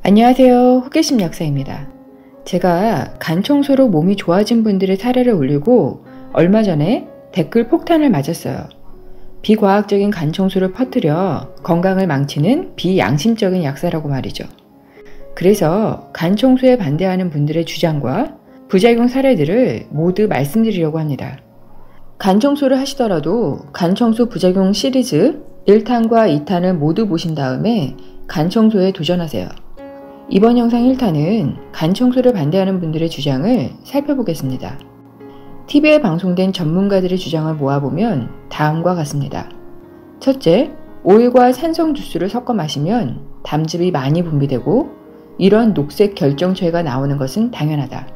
안녕하세요. 호기심 약사입니다. 제가 간 청소로 몸이 좋아진 분들의 사례를 올리고 얼마 전에 댓글 폭탄을 맞았어요. 비과학적인 간 청소를 퍼뜨려 건강을 망치는 비양심적인 약사라고 말이죠. 그래서 간 청소에 반대하는 분들의 주장과 부작용 사례들을 모두 말씀드리려고 합니다. 간 청소를 하시더라도 간 청소 부작용 시리즈 1탄과 2탄을 모두 보신 다음에 간 청소에 도전하세요. 이번 영상 1탄은 간 청소를 반대하는 분들의 주장을 살펴보겠습니다. TV에 방송된 전문가들의 주장을 모아보면 다음과 같습니다. 첫째, 오일과 산성 주스를 섞어 마시면 담즙이 많이 분비되고 이런 녹색 결정체가 나오는 것은 당연하다.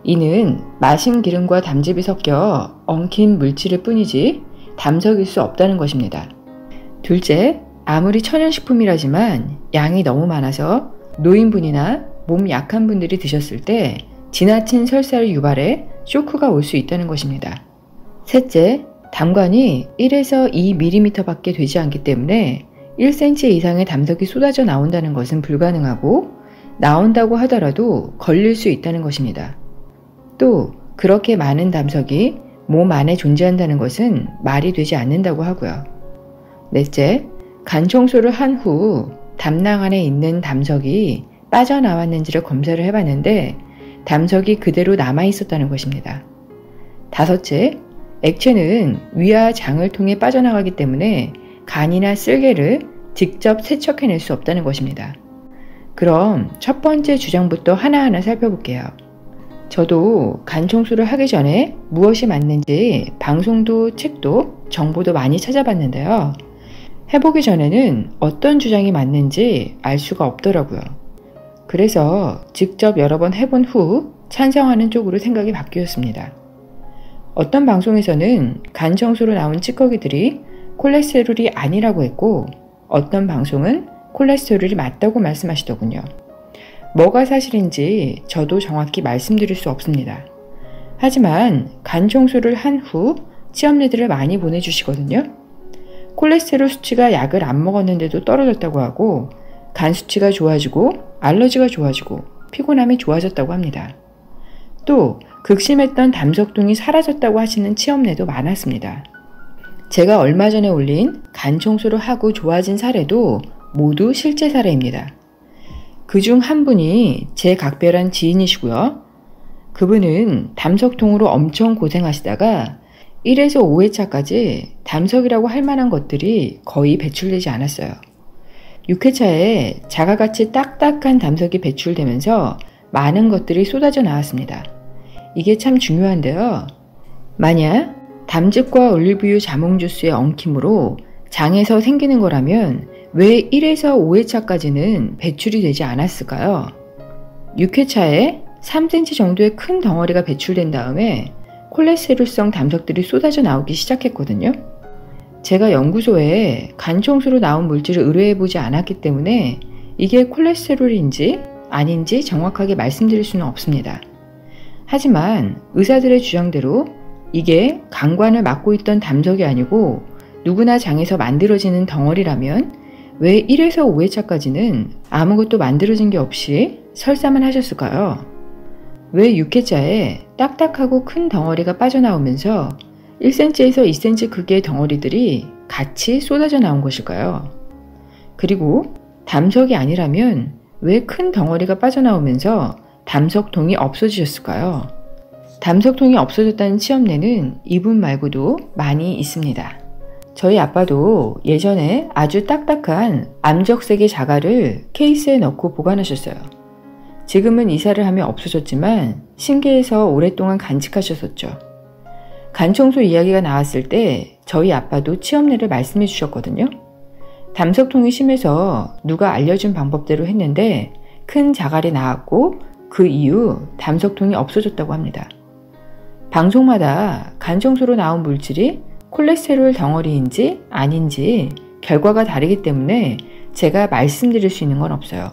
이는 마신 기름과 담즙이 섞여 엉킨 물질일 뿐이지 담석일 수 없다는 것입니다. 둘째, 아무리 천연식품이라지만 양이 너무 많아서 노인분이나 몸 약한 분들이 드셨을 때 지나친 설사를 유발해 쇼크가 올 수 있다는 것입니다. 셋째, 담관이 1에서 2mm 밖에 되지 않기 때문에 1cm 이상의 담석이 쏟아져 나온다는 것은 불가능하고 나온다고 하더라도 걸릴 수 있다는 것입니다. 또 그렇게 많은 담석이 몸 안에 존재한다는 것은 말이 되지 않는다고 하고요. 넷째, 간 청소를 한 후 담낭 안에 있는 담석이 빠져나왔는지를 검사를 해봤는데 담석이 그대로 남아 있었다는 것입니다. 다섯째, 액체는 위와 장을 통해 빠져나가기 때문에 간이나 쓸개를 직접 세척해낼 수 없다는 것입니다. 그럼 첫 번째 주장부터 하나하나 살펴볼게요. 저도 간 청소를 하기 전에 무엇이 맞는지 방송도 책도 정보도 많이 찾아봤는데요. 해보기 전에는 어떤 주장이 맞는지 알 수가 없더라고요. 그래서 직접 여러 번 해본 후 찬성하는 쪽으로 생각이 바뀌었습니다. 어떤 방송에서는 간 청소로 나온 찌꺼기들이 콜레스테롤이 아니라고 했고 어떤 방송은 콜레스테롤이 맞다고 말씀하시더군요. 뭐가 사실인지 저도 정확히 말씀드릴 수 없습니다. 하지만 간 청소를 한 후 치염내들을 많이 보내주시거든요. 콜레스테롤 수치가 약을 안 먹었는데도 떨어졌다고 하고 간 수치가 좋아지고 알러지가 좋아지고 피곤함이 좋아졌다고 합니다. 또 극심했던 담석통이 사라졌다고 하시는 치염내도 많았습니다. 제가 얼마 전에 올린 간 청소를 하고 좋아진 사례도 모두 실제 사례입니다. 그중 한 분이 제 각별한 지인이시고요. 그분은 담석통으로 엄청 고생하시다가 1에서 5회차까지 담석이라고 할 만한 것들이 거의 배출되지 않았어요. 6회차에 자가같이 딱딱한 담석이 배출되면서 많은 것들이 쏟아져 나왔습니다. 이게 참 중요한데요. 만약 담즙과 올리브유 자몽 주스의 엉킴으로 장에서 생기는 거라면 왜 1에서 5회차까지는 배출이 되지 않았을까요? 6회차에 3cm 정도의 큰 덩어리가 배출된 다음에 콜레스테롤성 담석들이 쏟아져 나오기 시작했거든요. 제가 연구소에 간 청소로 나온 물질을 의뢰해보지 않았기 때문에 이게 콜레스테롤인지 아닌지 정확하게 말씀드릴 수는 없습니다. 하지만 의사들의 주장대로 이게 간관을 막고 있던 담석이 아니고 누구나 장에서 만들어지는 덩어리라면 왜 1에서 5회차까지는 아무것도 만들어진 게 없이 설사만 하셨을까요? 왜 6회차에 딱딱하고 큰 덩어리가 빠져나오면서 1cm에서 2cm 크기의 덩어리들이 같이 쏟아져 나온 것일까요? 그리고 담석이 아니라면 왜 큰 덩어리가 빠져나오면서 담석통이 없어지셨을까요? 담석통이 없어졌다는 치염내는 이분 말고도 많이 있습니다. 저희 아빠도 예전에 아주 딱딱한 암적색의 자갈을 케이스에 넣고 보관하셨어요. 지금은 이사를 하며 없어졌지만 신기해서 오랫동안 간직하셨었죠. 간 청소 이야기가 나왔을 때 저희 아빠도 치염내를 말씀해 주셨거든요. 담석통이 심해서 누가 알려준 방법대로 했는데 큰 자갈이 나왔고 그 이후 담석통이 없어졌다고 합니다. 방송마다 간 청소로 나온 물질이 콜레스테롤 덩어리인지 아닌지 결과가 다르기 때문에 제가 말씀드릴 수 있는 건 없어요.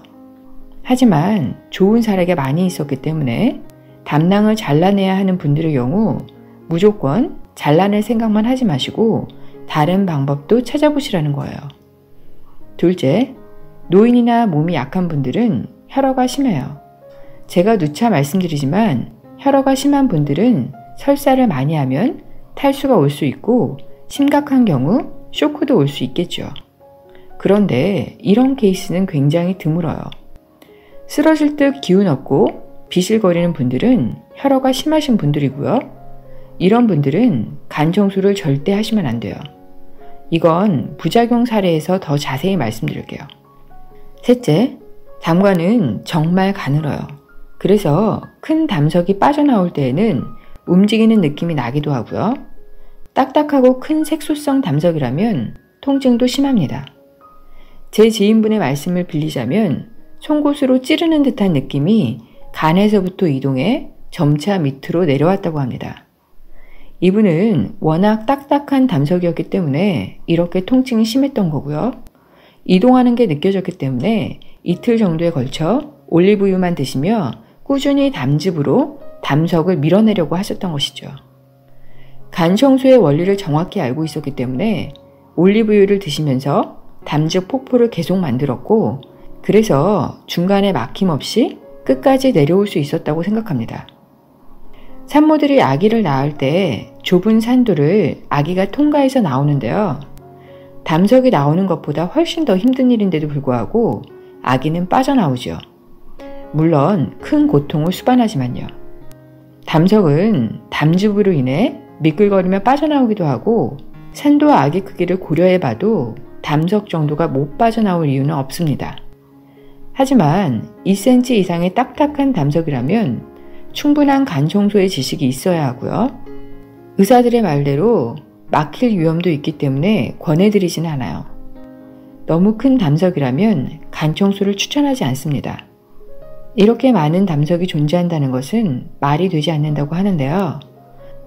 하지만 좋은 사례가 많이 있었기 때문에 담낭을 잘라내야 하는 분들의 경우 무조건 잘라낼 생각만 하지 마시고 다른 방법도 찾아보시라는 거예요. 둘째, 노인이나 몸이 약한 분들은 혈어가 심해요. 제가 누차 말씀드리지만 혈어가 심한 분들은 설사를 많이 하면 탈수가 올 수 있고 심각한 경우 쇼크도 올 수 있겠죠. 그런데 이런 케이스는 굉장히 드물어요. 쓰러질 듯 기운 없고 비실거리는 분들은 혈어가 심하신 분들이고요. 이런 분들은 간 청소를 절대 하시면 안 돼요. 이건 부작용 사례에서 더 자세히 말씀드릴게요. 셋째, 담관은 정말 가늘어요. 그래서 큰 담석이 빠져나올 때에는 움직이는 느낌이 나기도 하고요. 딱딱하고 큰 색소성 담석이라면 통증도 심합니다. 제 지인분의 말씀을 빌리자면 송곳으로 찌르는 듯한 느낌이 간에서부터 이동해 점차 밑으로 내려왔다고 합니다. 이분은 워낙 딱딱한 담석이었기 때문에 이렇게 통증이 심했던 거고요. 이동하는 게 느껴졌기 때문에 이틀 정도에 걸쳐 올리브유만 드시며 꾸준히 담즙으로 담석을 밀어내려고 하셨던 것이죠. 간 청소의 원리를 정확히 알고 있었기 때문에 올리브유를 드시면서 담즙 폭포를 계속 만들었고, 그래서 중간에 막힘없이 끝까지 내려올 수 있었다고 생각합니다. 산모들이 아기를 낳을 때 좁은 산도를 아기가 통과해서 나오는데요. 담석이 나오는 것보다 훨씬 더 힘든 일인데도 불구하고 아기는 빠져나오죠. 물론 큰 고통을 수반하지만요. 담석은 담즙으로 인해 미끌거리며 빠져나오기도 하고 산도와 아기 크기를 고려해봐도 담석 정도가 못 빠져나올 이유는 없습니다. 하지만 2cm 이상의 딱딱한 담석이라면 충분한 간 청소의 지식이 있어야 하고요. 의사들의 말대로 막힐 위험도 있기 때문에 권해드리지는 않아요. 너무 큰 담석이라면 간 청소를 추천하지 않습니다. 이렇게 많은 담석이 존재한다는 것은 말이 되지 않는다고 하는데요.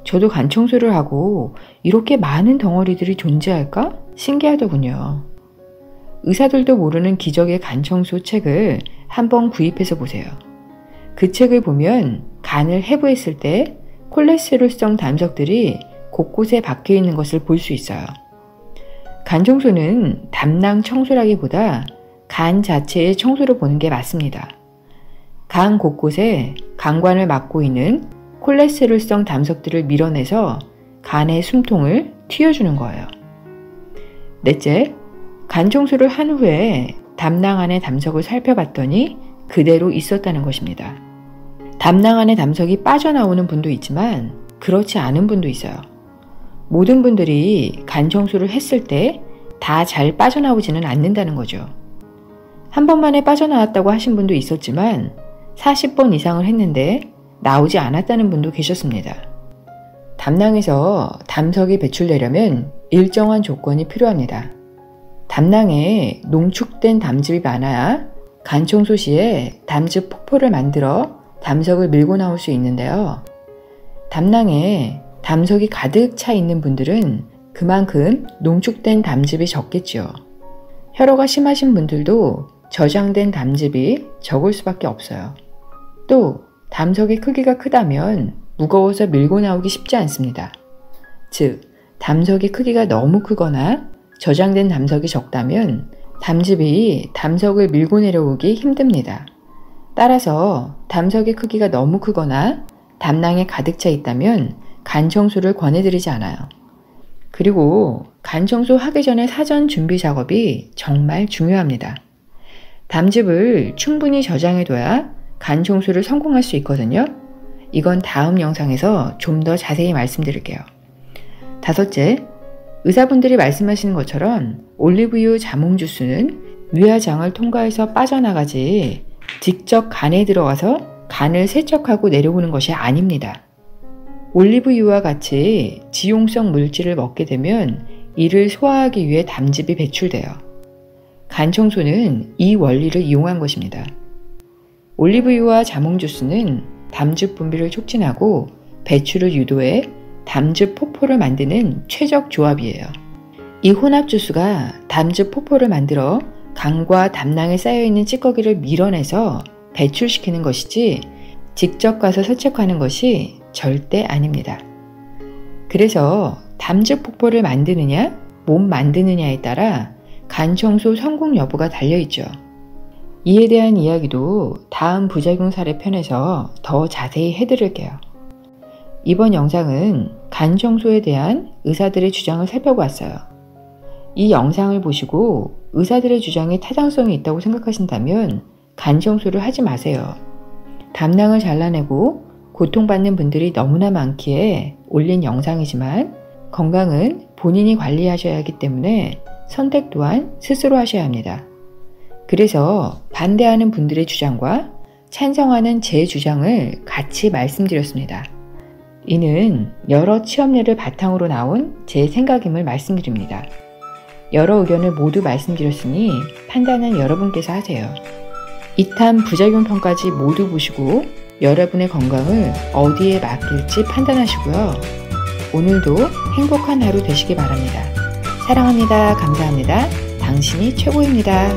저도 간 청소를 하고 이렇게 많은 덩어리들이 존재할까? 신기하더군요. 의사들도 모르는 기적의 간 청소 책을 한번 구입해서 보세요. 그 책을 보면 간을 해부했을 때 콜레스테롤성 담석들이 곳곳에 박혀 있는 것을 볼 수 있어요. 간 청소는 담낭 청소라기보다 간 자체의 청소를 보는 게 맞습니다. 간 곳곳에 간관을 막고 있는 콜레스테롤성 담석들을 밀어내서 간의 숨통을 틔워주는 거예요. 넷째, 간 청소를 한 후에 담낭 안의 담석을 살펴봤더니 그대로 있었다는 것입니다. 담낭 안의 담석이 빠져나오는 분도 있지만 그렇지 않은 분도 있어요. 모든 분들이 간 청소를 했을 때 다 잘 빠져나오지는 않는다는 거죠. 한 번만에 빠져나왔다고 하신 분도 있었지만 40번 이상을 했는데 나오지 않았다는 분도 계셨습니다. 담낭에서 담석이 배출되려면 일정한 조건이 필요합니다. 담낭에 농축된 담즙이 많아야 간 청소 시에 담즙 폭포를 만들어 담석을 밀고 나올 수 있는데요. 담낭에 담석이 가득 차 있는 분들은 그만큼 농축된 담즙이 적겠죠. 혈어가 심하신 분들도 저장된 담즙이 적을 수밖에 없어요. 또 담석의 크기가 크다면 무거워서 밀고 나오기 쉽지 않습니다. 즉, 담석의 크기가 너무 크거나 저장된 담석이 적다면 담즙이 담석을 밀고 내려오기 힘듭니다. 따라서 담석의 크기가 너무 크거나 담낭에 가득 차 있다면 간 청소를 권해드리지 않아요. 그리고 간 청소 하기 전에 사전 준비 작업이 정말 중요합니다. 담즙을 충분히 저장해둬야 간 청소를 성공할 수 있거든요. 이건 다음 영상에서 좀 더 자세히 말씀드릴게요. 다섯째, 의사분들이 말씀하시는 것처럼 올리브유 자몽 주스는 위화장을 통과해서 빠져나가지 직접 간에 들어가서 간을 세척하고 내려오는 것이 아닙니다. 올리브유와 같이 지용성 물질을 먹게 되면 이를 소화하기 위해 담즙이 배출돼요. 간 청소는 이 원리를 이용한 것입니다. 올리브유와 자몽 주스는 담즙 분비를 촉진하고 배출을 유도해 담즙 폭포를 만드는 최적 조합이에요. 이 혼합 주스가 담즙 폭포를 만들어 간과 담낭에 쌓여있는 찌꺼기를 밀어내서 배출시키는 것이지 직접 가서 세척하는 것이 절대 아닙니다. 그래서 담즙 폭포를 만드느냐 못 만드느냐에 따라 간 청소 성공 여부가 달려있죠. 이에 대한 이야기도 다음 부작용 사례 편에서 더 자세히 해드릴게요. 이번 영상은 간 청소에 대한 의사들의 주장을 살펴보았어요. 이 영상을 보시고 의사들의 주장에 타당성이 있다고 생각하신다면 간 청소를 하지 마세요. 담낭을 잘라내고 고통받는 분들이 너무나 많기에 올린 영상이지만 건강은 본인이 관리하셔야 하기 때문에 선택 또한 스스로 하셔야 합니다. 그래서 반대하는 분들의 주장과 찬성하는 제 주장을 같이 말씀드렸습니다. 이는 여러 취업례를 바탕으로 나온 제 생각임을 말씀드립니다. 여러 의견을 모두 말씀드렸으니 판단은 여러분께서 하세요. 2탄 부작용편까지 모두 보시고 여러분의 건강을 어디에 맡길지 판단하시고요. 오늘도 행복한 하루 되시기 바랍니다. 사랑합니다. 감사합니다. 당신이 최고입니다.